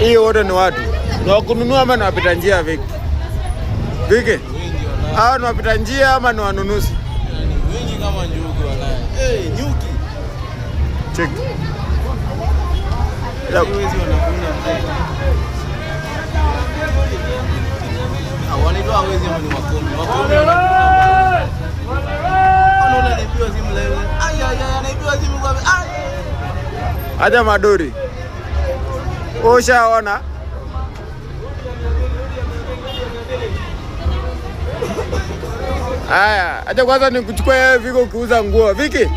Hii wote ni watu ni wakununua ama ni wapita njia? Viki hao ni wapita njia ama ni wanunuzi? Wengi kama njugu wanaye. Nyuki. Check. Hawezi wanakuna mzee. Wanaitwa hawezi ni wakomi. Wakomi wanakuna. Wanaona anaibiwa simu leo. Anaibiwa simu kwa aja madori. Ushaona? Haya, acha kwanza nikuchukue Viki ukiuza nguo. Viki.